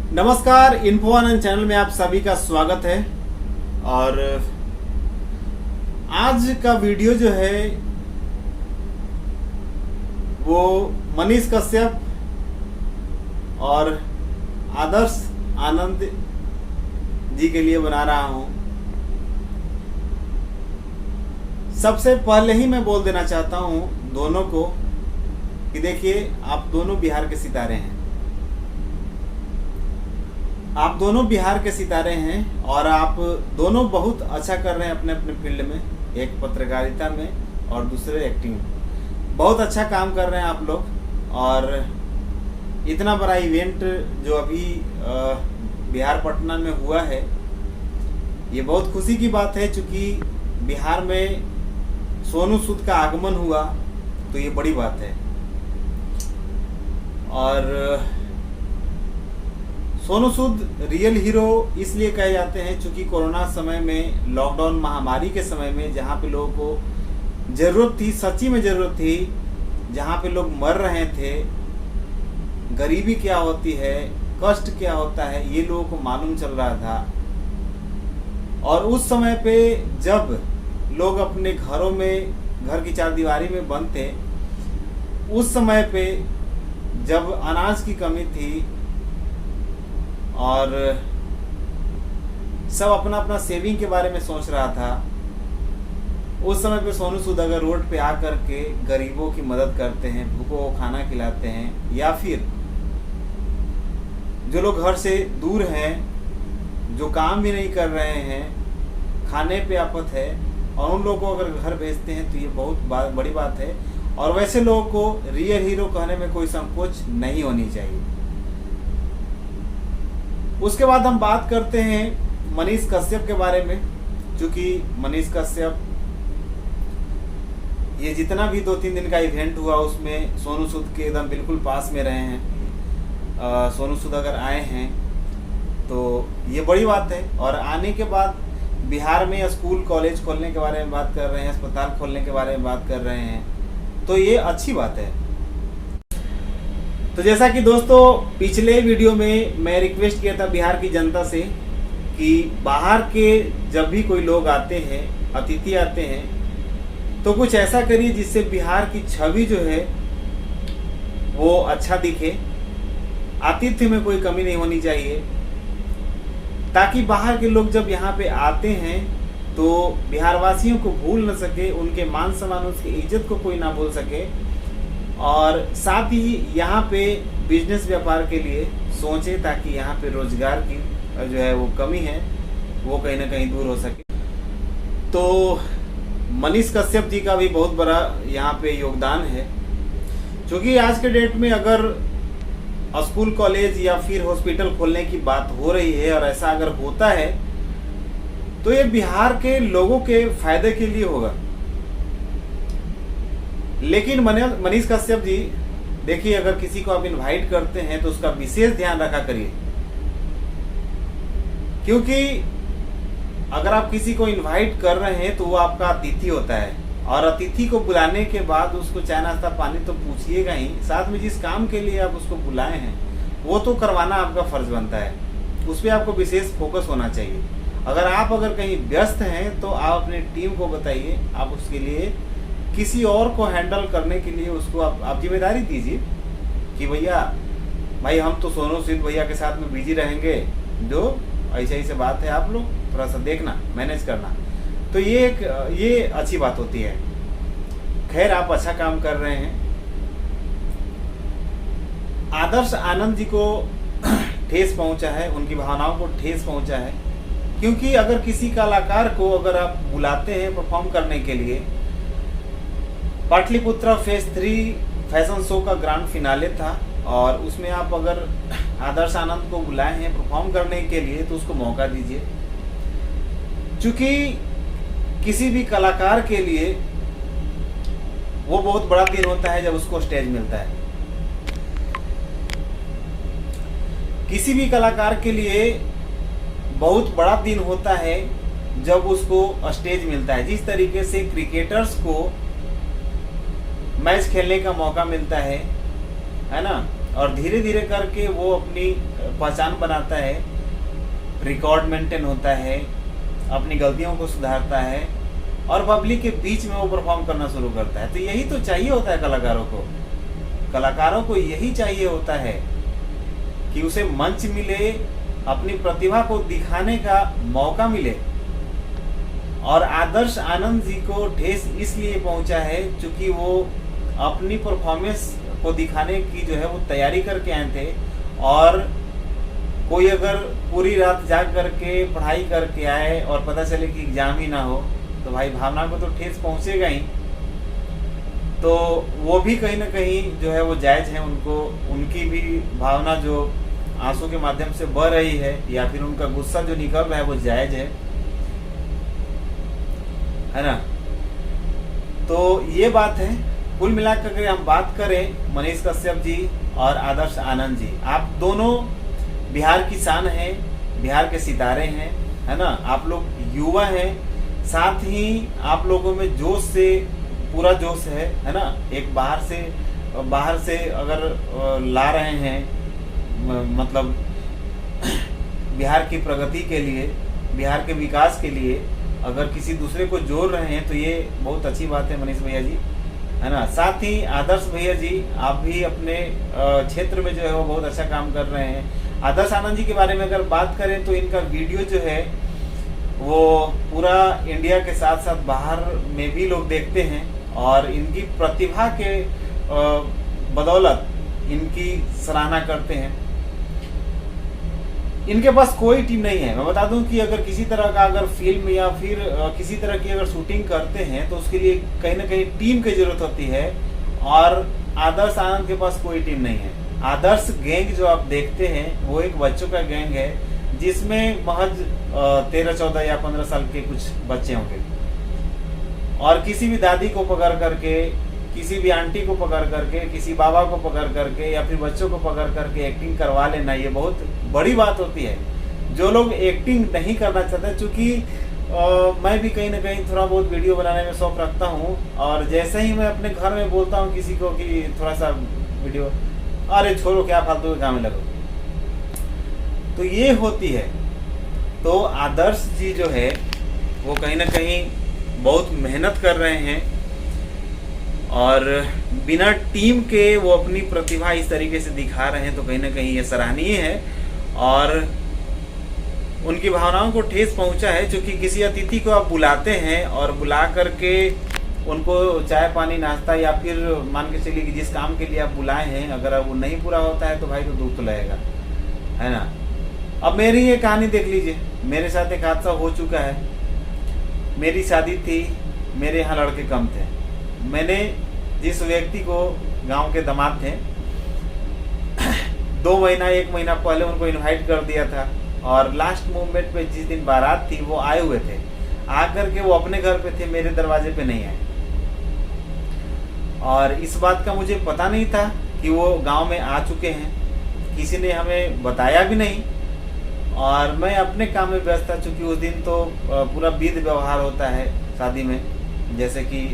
नमस्कार, इन्फो आनंद चैनल में आप सभी का स्वागत है। और आज का वीडियो जो है वो मनीष कश्यप और आदर्श आनंद जी के लिए बना रहा हूं। सबसे पहले ही मैं बोल देना चाहता हूं दोनों को कि देखिए, आप दोनों बिहार के सितारे हैं। आप दोनों बिहार के सितारे हैं और आप दोनों बहुत अच्छा कर रहे हैं अपने अपने फील्ड में, एक पत्रकारिता में और दूसरे एक्टिंग में। बहुत अच्छा काम कर रहे हैं आप लोग। और इतना बड़ा इवेंट जो अभी बिहार पटना में हुआ है, ये बहुत खुशी की बात है। चूँकि बिहार में सोनू सूद का आगमन हुआ तो ये बड़ी बात है। और सोनू सूद रियल हीरो इसलिए कहे जाते हैं क्योंकि कोरोना समय में, लॉकडाउन महामारी के समय में, जहाँ पे लोगों को ज़रूरत थी, सच्ची में ज़रूरत थी, जहाँ पे लोग मर रहे थे, गरीबी क्या होती है, कष्ट क्या होता है, ये लोगों को मालूम चल रहा था। और उस समय पे जब लोग अपने घरों में, घर की चारदीवारी में बंद थे, उस समय पे जब अनाज की कमी थी और सब अपना अपना सेविंग के बारे में सोच रहा था, उस समय पे सोनू सूद अगर रोड पे आकर के गरीबों की मदद करते हैं, भूखों को खाना खिलाते हैं, या फिर जो लोग घर से दूर हैं, जो काम भी नहीं कर रहे हैं, खाने पे आफत है, और उन लोगों को अगर घर भेजते हैं तो ये बहुत बड़ी बात है। और वैसे लोगों को रियल हीरो कहने में कोई संकोच नहीं होनी चाहिए। उसके बाद हम बात करते हैं मनीष कश्यप के बारे में। क्योंकि मनीष कश्यप, ये जितना भी 2-3 दिन का इवेंट हुआ उसमें सोनू सूद के एकदम बिल्कुल पास में रहे हैं। सोनू सूद अगर आए हैं तो ये बड़ी बात है। और आने के बाद बिहार में स्कूल कॉलेज खोलने के बारे में बात कर रहे हैं, अस्पताल खोलने के बारे में बात कर रहे हैं, तो ये अच्छी बात है। तो जैसा कि दोस्तों, पिछले वीडियो में मैं रिक्वेस्ट किया था बिहार की जनता से कि बाहर के जब भी कोई लोग आते हैं, अतिथि आते हैं, तो कुछ ऐसा करिए जिससे बिहार की छवि जो है वो अच्छा दिखे। आतिथ्य में कोई कमी नहीं होनी चाहिए, ताकि बाहर के लोग जब यहाँ पे आते हैं तो बिहारवासियों को भूल न सके, उनके मान सम्मान, उसकी इज्जत को कोई ना भूल सके। और साथ ही यहाँ पे बिजनेस व्यापार के लिए सोचे, ताकि यहाँ पे रोजगार की जो है वो कमी है वो कहीं ना कहीं दूर हो सके। तो मनीष कश्यप जी का भी बहुत बड़ा यहाँ पे योगदान है। क्योंकि आज के डेट में अगर स्कूल कॉलेज या फिर हॉस्पिटल खोलने की बात हो रही है, और ऐसा अगर होता है तो ये बिहार के लोगों के फायदे के लिए होगा। लेकिन मनीष कश्यप जी, देखिए, अगर किसी को आप इनवाइट करते हैं तो उसका विशेष ध्यान रखा करिए। क्योंकि अगर आप किसी को इनवाइट कर रहे हैं तो वो आपका अतिथि होता है, और अतिथि को बुलाने के बाद उसको चाय नाश्ता पानी तो पूछिएगा ही, साथ में जिस काम के लिए आप उसको बुलाए हैं वो तो करवाना आपका फर्ज बनता है। उस पर आपको विशेष फोकस होना चाहिए। अगर कहीं व्यस्त हैं तो आप अपने टीम को बताइए, आप उसके लिए किसी और को हैंडल करने के लिए उसको आप जिम्मेदारी दीजिए कि भाई हम तो सोनू सूद भैया के साथ में बिजी रहेंगे, जो ऐसे बात है, आप लोग थोड़ा सा देखना, मैनेज करना। तो ये अच्छी बात होती है। खैर, आप अच्छा काम कर रहे हैं। आदर्श आनंद जी को ठेस पहुंचा है, उनकी भावनाओं को ठेस पहुंचा है। क्योंकि अगर किसी कलाकार को अगर आप बुलाते हैं परफॉर्म करने के लिए, पाटलिपुत्रा फेज 3 फैशन शो का ग्रैंड फिनाले था, और उसमें आप अगर आदर्श आनंद को बुलाए हैं परफॉर्म करने के लिए तो उसको मौका दीजिए। क्योंकि किसी भी कलाकार के लिए वो बहुत बड़ा दिन होता है जब उसको स्टेज मिलता है। किसी भी कलाकार के लिए बहुत बड़ा दिन होता है जब उसको स्टेज मिलता है। जिस तरीके से क्रिकेटर्स को मैच खेलने का मौका मिलता है ना, और धीरे धीरे करके वो अपनी पहचान बनाता है, रिकॉर्ड मेंटेन होता है, अपनी गलतियों को सुधारता है और पब्लिक के बीच में वो परफॉर्म करना शुरू करता है। तो यही तो चाहिए होता है कलाकारों को। कलाकारों को यही चाहिए होता है कि उसे मंच मिले, अपनी प्रतिभा को दिखाने का मौका मिले। और आदर्श आनंद जी को ठेस इसलिए पहुंचा है क्योंकि वो अपनी परफॉर्मेंस को दिखाने की जो है वो तैयारी करके आए थे। और कोई अगर पूरी रात जाग करके पढ़ाई करके आए और पता चले कि एग्जाम ही ना हो तो भाई भावना को तो ठेस पहुंचेगा ही। तो वो भी कहीं ना कहीं जो है वो जायज़ है, उनको उनकी भी भावना जो आंसू के माध्यम से बह रही है या फिर उनका गुस्सा जो निकल रहा है वो जायज़ है ना। तो ये बात है। कुल मिलाकर अगर हम बात करें मनीष कश्यप जी और आदर्श आनंद जी, आप दोनों बिहार की शान हैं, बिहार के सितारे हैं, है ना। आप लोग युवा हैं, साथ ही आप लोगों में जोश से पूरा जोश है ना। एक बाहर से अगर ला रहे हैं मतलब बिहार की प्रगति के लिए, बिहार के विकास के लिए अगर किसी दूसरे को जोड़ रहे हैं तो ये बहुत अच्छी बात है मनीष भैया जी, है ना। साथ ही आदर्श भैया जी, आप भी अपने क्षेत्र में जो है वो बहुत अच्छा काम कर रहे हैं। आदर्श आनंद जी के बारे में अगर बात करें तो इनका वीडियो जो है वो पूरा इंडिया के साथ साथ बाहर में भी लोग देखते हैं और इनकी प्रतिभा के बदौलत इनकी सराहना करते हैं। इनके पास कोई टीम नहीं है। मैं बता दूं कि अगर किसी तरह का अगर फिल्म या फिर किसी तरह की अगर शूटिंग करते हैं तो उसके लिए कहीं ना कहीं टीम की जरूरत होती है और आदर्श आनंद के पास कोई टीम नहीं है। आदर्श गैंग जो आप देखते हैं वो एक बच्चों का गैंग है जिसमें महज 13, 14 या 15 साल के कुछ बच्चे होंगे और किसी भी दादी को पकड़ करके, किसी भी आंटी को पकड़ करके, किसी बाबा को पकड़ करके या फिर बच्चों को पकड़ करके एक्टिंग करवा लेना, ये बहुत बड़ी बात होती है। जो लोग एक्टिंग नहीं करना चाहते, चूँकि मैं भी कहीं ना कहीं थोड़ा बहुत वीडियो बनाने में शौक रखता हूँ और जैसे ही मैं अपने घर में बोलता हूँ किसी को कि थोड़ा सा वीडियो, अरे छोड़ो क्या फालतू के काम में लगो, तो ये होती है। तो आदर्श जी जो है वो कहीं ना कहीं बहुत मेहनत कर रहे हैं और बिना टीम के वो अपनी प्रतिभा इस तरीके से दिखा रहे हैं, तो कहीं ना कहीं ये सराहनीय है और उनकी भावनाओं को ठेस पहुंचा है। क्योंकि किसी अतिथि को आप बुलाते हैं और बुला करके उनको चाय पानी नाश्ता या फिर मान के चलिए कि जिस काम के लिए आप बुलाए हैं अगर वो नहीं पूरा होता है तो भाई तो दुख तो लगेगा, है ना। अब मेरी ये कहानी देख लीजिए, मेरे साथ एक हादसा हो चुका है। मेरी शादी थी, मेरे यहाँ लड़के कम थे। मैंने जिस व्यक्ति को, गांव के दामाद थे, 2 महीना 1 महीना पहले उनको इनवाइट कर दिया था और लास्ट मोमेंट पे जिस दिन बारात थी वो आए हुए थे। आकर के वो अपने घर पे थे, मेरे दरवाजे पे नहीं आए और इस बात का मुझे पता नहीं था कि वो गांव में आ चुके हैं, किसी ने हमें बताया भी नहीं और मैं अपने काम में व्यस्त था। चूँकि उस दिन तो पूरा विधि व्यवहार होता है शादी में, जैसे कि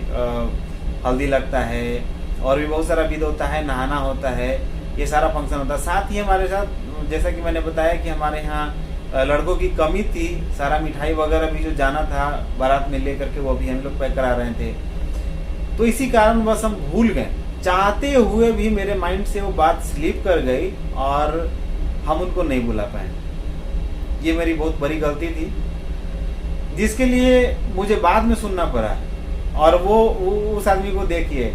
हल्दी लगता है और भी बहुत सारा विध होता है, नहाना होता है, ये सारा फंक्शन होता है। साथ ही हमारे साथ जैसा कि मैंने बताया कि हमारे यहाँ लड़कों की कमी थी, सारा मिठाई वगैरह भी जो जाना था बारात में लेकर के वो भी हम लोग पैक करा रहे थे। तो इसी कारण बस हम भूल गए, चाहते हुए भी मेरे माइंड से वो बात स्लिप कर गई और हम उनको नहीं बुला पाए। ये मेरी बहुत बड़ी गलती थी जिसके लिए मुझे बाद में सुनना पड़ा। और वो उस आदमी को देखिए,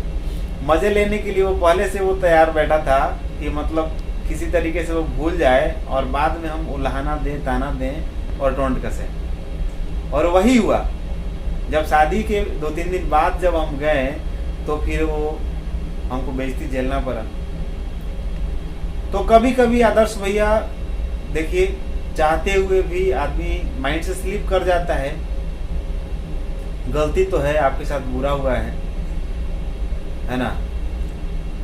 मज़े लेने के लिए वो पहले से वो तैयार बैठा था कि मतलब किसी तरीके से वो भूल जाए और बाद में हम उल्हाना दें, ताना दें और टोंट कसें। और वही हुआ। जब शादी के 2-3 दिन बाद जब हम गए तो फिर वो हमको बेइज्जती झेलना पड़ा। तो कभी कभी आदर्श भैया देखिए, चाहते हुए भी आदमी माइंड से स्लिप कर जाता है। गलती तो है, आपके साथ बुरा हुआ है ना।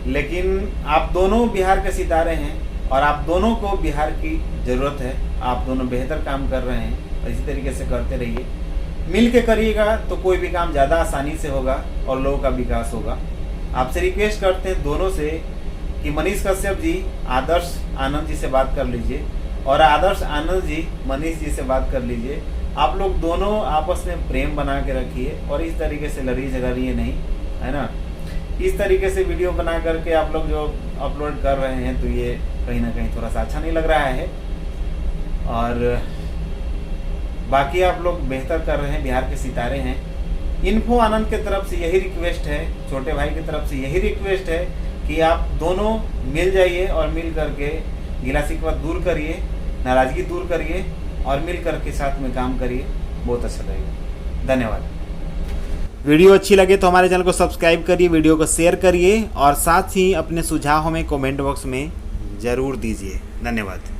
लेकिन आप दोनों बिहार के सितारे हैं और आप दोनों को बिहार की ज़रूरत है। आप दोनों बेहतर काम कर रहे हैं और इसी तरीके से करते रहिए। मिल के करिएगा तो कोई भी काम ज़्यादा आसानी से होगा और लोगों का विकास होगा। आपसे रिक्वेस्ट करते हैं दोनों से कि मनीष कश्यप जी आदर्श आनंद जी से बात कर लीजिए और आदर्श आनंद जी मनीष जी से बात कर लीजिए। आप लोग दोनों आपस में प्रेम बना के रखिए और इस तरीके से लड़िए झगड़िए नहीं, है ना। इस तरीके से वीडियो बना करके आप लोग जो अपलोड कर रहे हैं तो ये कहीं ना कहीं थोड़ा सा अच्छा नहीं लग रहा है। और बाकी आप लोग बेहतर कर रहे हैं, बिहार के सितारे हैं। इन्फो आनंद की तरफ से यही रिक्वेस्ट है, छोटे भाई की तरफ से यही रिक्वेस्ट है कि आप दोनों मिल जाइए और मिल करके गिला शिकवा दूर करिए, नाराज़गी दूर करिए और मिल करके साथ में काम करिए, बहुत अच्छा लगेगा। धन्यवाद। वीडियो अच्छी लगे तो हमारे चैनल को सब्सक्राइब करिए, वीडियो को शेयर करिए और साथ ही अपने सुझाव हमें कमेंट बॉक्स में ज़रूर दीजिए। धन्यवाद।